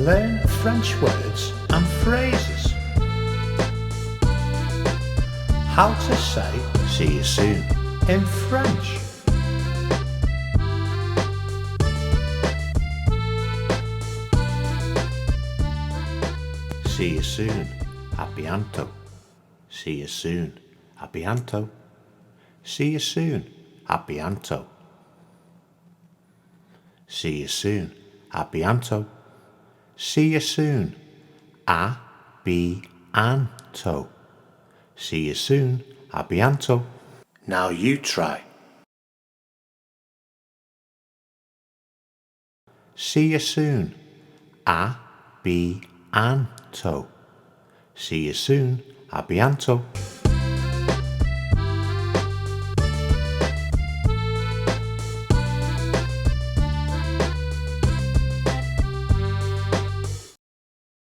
learn French words and phrases. How to say see you soon in French. See you soon, à bientôt. See you soon, à bientôt. See you soon, à bientôt. See you soon, à bientôt. See you soon, à bientôt. See you soon, à bientôt. Now you try. See you soon, à bientôt. See you soon, à bientôt.